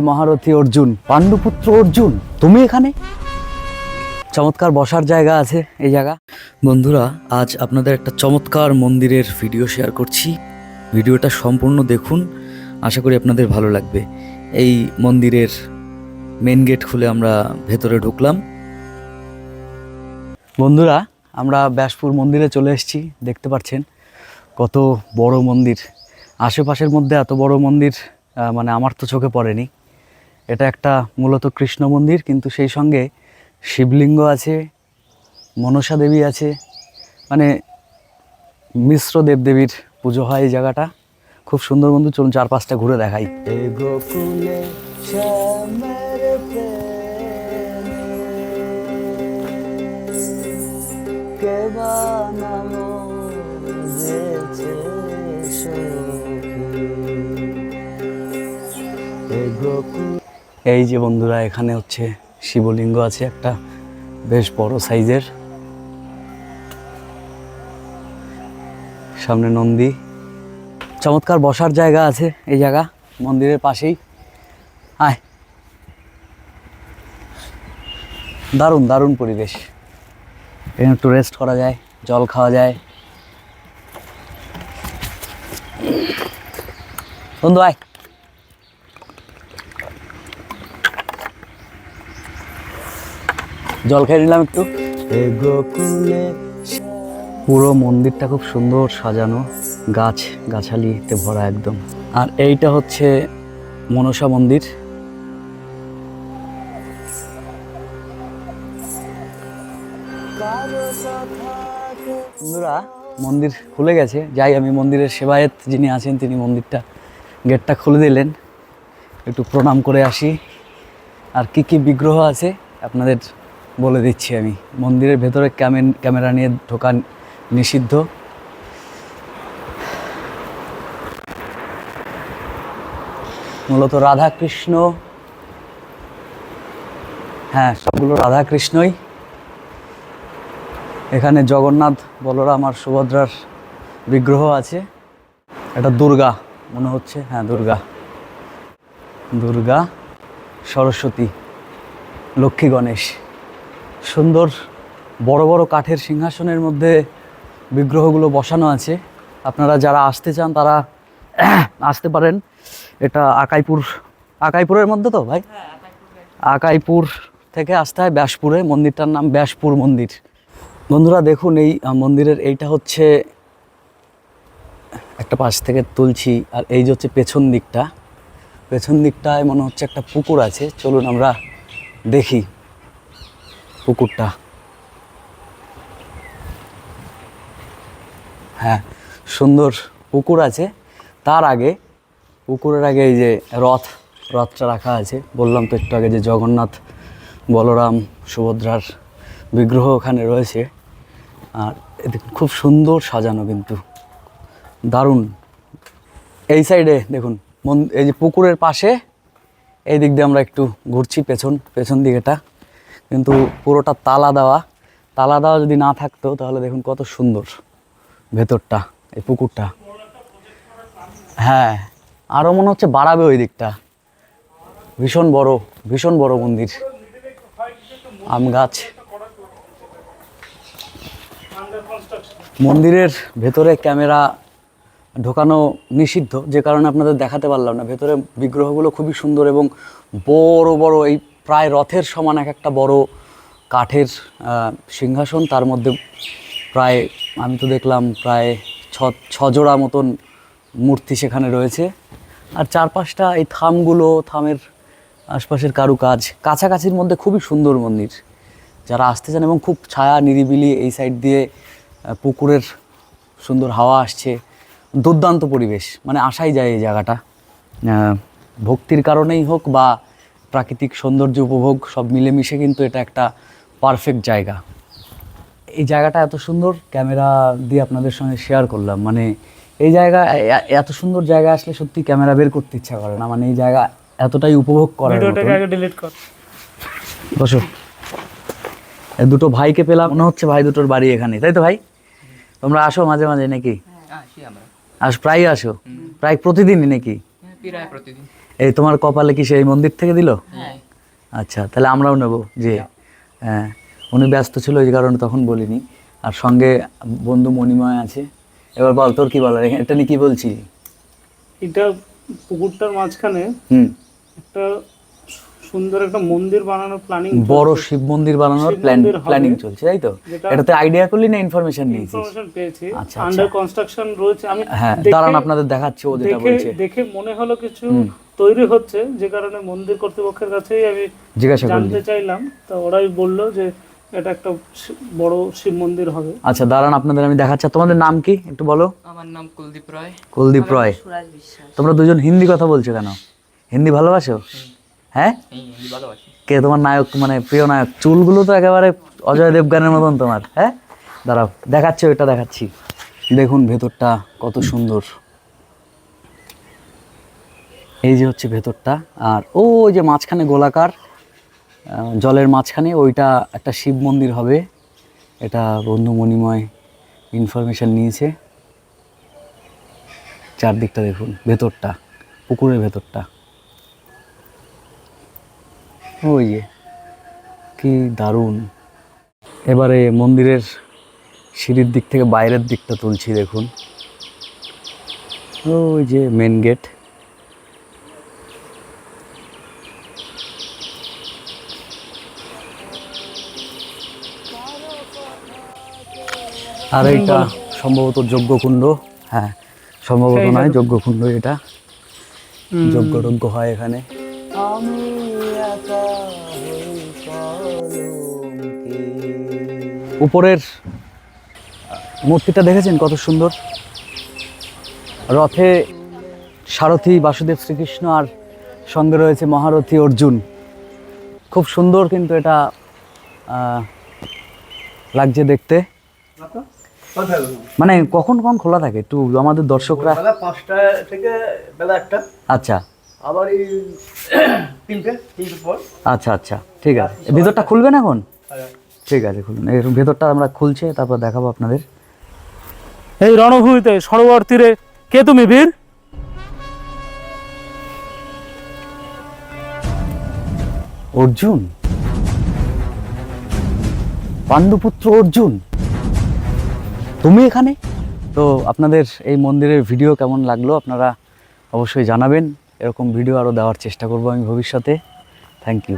মহারথী অর্জুন, পাণ্ডুপুত্র অর্জুন, তুমি এখানে? চমৎকার বসার জায়গা আছে এই জায়গা। বন্ধুরা, আজ আপনাদের একটা চমৎকার মন্দিরের ভিডিও শেয়ার করছি। ভিডিওটা সম্পূর্ণ দেখুন, আশা করি আপনাদের ভালো লাগবে। এই মন্দিরের মেন গেট খুলে আমরা ভেতরে ঢুকলাম। বন্ধুরা, আমরা ব্যাসপুর মন্দিরে চলে এসেছি। দেখতে পাচ্ছেন কত বড় মন্দির। আশেপাশের মধ্যে এত বড় মন্দির মানে আমার তো চোখে পড়েনি। এটা একটা মূলত কৃষ্ণ মন্দির, কিন্তু সেই সঙ্গে শিবলিঙ্গ আছে, মনসা দেবী আছে, মানে মিশ্র দেবদেবীর পুজো হয় এই জায়গাটা। খুব সুন্দর বন্ধু, চলুন চারপাশটা ঘুরে দেখাই। এই যে বন্ধুরা, এখানে হচ্ছে শিবলিঙ্গ আছে একটা বেশ বড় সাইজের, সামনে নন্দী। চমৎকার বসার জায়গা আছে এই জায়গা মন্দিরের পাশেই। আয়, দারুণ দারুণ পরিবেশ। এখানে একটু রেস্ট করা যায়, জল খাওয়া যায়। বন্ধু আয়। জল খেয়ে নিলাম একটু। পুরো মন্দিরটা খুব সুন্দর সাজানো, গাছ গাছালিতে ভরা একদম। আর এইটা হচ্ছে মনসা মন্দির। বন্ধুরা, মন্দির খুলে গেছে, যাই আমি মন্দিরের সেবায়েত যিনি আছেন তিনি মন্দিরটা গেটটা খুলে দিলেন, একটু প্রণাম করে আসি। আর কি কি বিগ্রহ আছে আপনাদের বলে দিচ্ছি আমি। মন্দিরের ভেতরে ক্যামেরা নিয়ে ঢোকা নিষিদ্ধ। মূলত রাধাকৃষ্ণ, হ্যাঁ সবগুলো রাধাকৃষ্ণই। এখানে জগন্নাথ, বলরাম আর সুভদ্রার বিগ্রহ আছে। এটা দুর্গা মনে হচ্ছে, হ্যাঁ দুর্গা, দুর্গা, সরস্বতী, লক্ষ্মী, গণেশ। সুন্দর বড় বড় কাঠের সিংহাসনের মধ্যে বিগ্রহগুলো বসানো আছে। আপনারা যারা আসতে চান তারা আসতে পারেন। এটা আকাইপুরের মধ্যে তো ভাই, আকাইপুর থেকে আসতে হয় ব্যাসপুরে। মন্দিরটার নাম ব্যাসপুর মন্দির। বন্ধুরা দেখুন, এই মন্দিরের এইটা হচ্ছে একটা পাশ থেকে তুলছি। আর এই যে হচ্ছে পেছন দিকটা, পেছন দিকটায় মনে হচ্ছে একটা পুকুর আছে। চলুন আমরা দেখি পুকুরটা। হ্যাঁ, সুন্দর পুকুর আছে। তার আগে, পুকুরের আগে এই যে রথটা রাখা আছে। বললাম তো একটু আগে যে জগন্নাথ, বলরাম, সুভদ্রার বিগ্রহ ওখানে রয়েছে। আর দেখুন খুব সুন্দর সাজানো, কিন্তু দারুণ। এই সাইডে দেখুন, এই যে পুকুরের পাশে এই দিক দিয়ে আমরা একটু ঘুরছি, পেছন দিকেটা কিন্তু পুরোটা তালা দেওয়া। যদি না থাকতো তাহলে দেখুন কত সুন্দর ভেতরটা, এই পুকুরটা। হ্যাঁ, আরও মনে হচ্ছে বাড়াবে ওই দিকটা। ভীষণ বড় মন্দির, আম গাছ। মন্দিরের ভেতরে ক্যামেরা ঢোকানো নিষিদ্ধ, যে কারণে আপনাদের দেখাতে পারলাম না। ভেতরে বিগ্রহগুলো খুবই সুন্দর এবং বড় বড়, এই প্রায় রথের সমান এক একটা বড় কাঠের সিংহাসন। তার মধ্যে প্রায়, আমি তো দেখলাম প্রায় ছ জোড়া মতন মূর্তি সেখানে রয়েছে। আর চারপাশটা এই থামের আশপাশের কারুকাজ, কাছাকাছির মধ্যে খুবই সুন্দর মন্দির। যারা আসতে চান, এবং খুব ছায়া নিরিবিলি, এই সাইড দিয়ে পুকুরের সুন্দর হাওয়া আসছে, দুর্দান্ত পরিবেশ। মানে আসাই যায় এই জায়গাটা, ভক্তির কারণেই হোক বা প্রাকৃতিক সৌন্দর্য উপভোগ, সব মিলেমিশে কিন্তু এটা একটা পারফেক্ট জায়গা। এই জায়গাটা এত সুন্দর, ক্যামেরা দিয়ে আপনাদের সঙ্গে শেয়ার করলাম। মানে এই জায়গা, এত সুন্দর জায়গা আসলে সত্যি ক্যামেরা বের করতে ইচ্ছা করে না। মানে এই জায়গা এতটাই উপভোগ করার মতো। বসো। দুটো ভাইকে পেলাম, মনে হচ্ছে ভাই দুটোর বাড়ি এখানে, তাই তো ভাই? তোমরা আসো মাঝে মাঝে নাকি? প্রায় আসো? প্রায় প্রতিদিনই নাকি? এই তোমার কপালে কি সেই মন্দির থেকে দিল? হ্যাঁ। আচ্ছা, তাহলে আমরাও নেব যে হ্যাঁ, উনি ব্যস্ত ছিল এই কারণে তখন বলিনি। আর সঙ্গে বন্ধু মণিময় আছে। এবার বল তোর কি বলার, এটা নিয়ে কি বলছি? এটা পুকুরটার মাঝখানে হুম, একটা সুন্দর একটা মন্দির বানানোর প্ল্যানিং, বড় শিব মন্দির বানানোর শিব মন্দির হবে। প্ল্যানিং চলছে, তাই তো? যেটা- এটাতে আইডিয়া করলি না ইনফরমেশন নিয়েছিস? ইনফরমেশন পেয়েছি, আচ্ছা, আন্ডার কনস্ট্রাকশন রয়েছে। আমি হ্যাঁ, দেখে- দাঁড়ান আপনাদের দেখাচ্ছি ও যেটা দেখে বলছে। দেখে মনে হলো কিছু তৈরি হচ্ছে, যে কারণে মন্দির কর্তৃপক্ষের কাছেই আমি জিজ্ঞাসা করলি? জানতে চাইলাম। তো ওরাই বললো যে এটা একটা বড় শিব মন্দির হবে। আচ্ছা, দাঁড়ান আপনাদের আমি দেখাচ্ছি। আর তোমাদের নাম কি একটু বলো? আমার নাম কুলদীপ রায়। কুলদীপ রয়। তোমরা দুজন হিন্দি কথা বলছো কেন? হিন্দি ভালোবাসো? হ্যাঁ, হিন্দি ভালোবাসি। কে তোমার নায়ক, মানে প্রিয় নায়ক? চুলগুলো তো একেবারে অজয় দেবগানের মতন তোমার। হ্যাঁ, দাঁড়াও দেখাচ্ছি, ওইটা দেখাচ্ছি। দেখুন ভেতরটা কত সুন্দর। এই যে হচ্ছে ভেতরটা। আর ওই যে মাঝখানে গোলাকার জলের মাঝখানে ওইটা একটা শিব মন্দির হবে। এটা বন্ধু মণিময় ইনফরমেশন নিয়েছে। চারদিকটা দেখুন, ভেতরটা পুকুরের ভেতরটা। ওই যে কি দারুণ। এবারে মন্দিরের সিঁড়ির দিক থেকে বাইরের দিকটা তুলছি, দেখুন ওই যে মেন গেট। আর এইটা সম্ভবত যজ্ঞকুণ্ড। হ্যাঁ, সম্ভবত নয়, যজ্ঞকুণ্ড এটা। যজ্ঞ হয় এখানে। উপরের মূর্তিটা দেখেছেন কত সুন্দর? রথে সারথি বাসুদেব শ্রীকৃষ্ণ আর সঙ্গে রয়েছে মহারথী অর্জুন। খুব সুন্দর কিন্তু এটা লাগছে দেখতে। মানে কখন কখন খোলা থাকে একটু আমাদের দর্শকরা? বেলা 5টা থেকে বেলা 1টা, আচ্ছা আবার এই 3টে পর। আচ্ছা আচ্ছা, ঠিক আছে। ভেতরটা খুলবেন এখন? ঠিক আছে, খুলুন। এর ভেতরটা আমরা খুলছে, তারপর দেখাবো আপনাদের। এই রণভূমিতে সরোবর তীরে কে তুমি বীর? অর্জুন, পাণ্ডুপুত্র অর্জুন, তুমি এখানে? তো আপনাদের এই মন্দিরের ভিডিও কেমন লাগলো আপনারা অবশ্যই জানাবেন। এরকম ভিডিও আরও দেওয়ার চেষ্টা করব আমি ভবিষ্যতে। Thank you.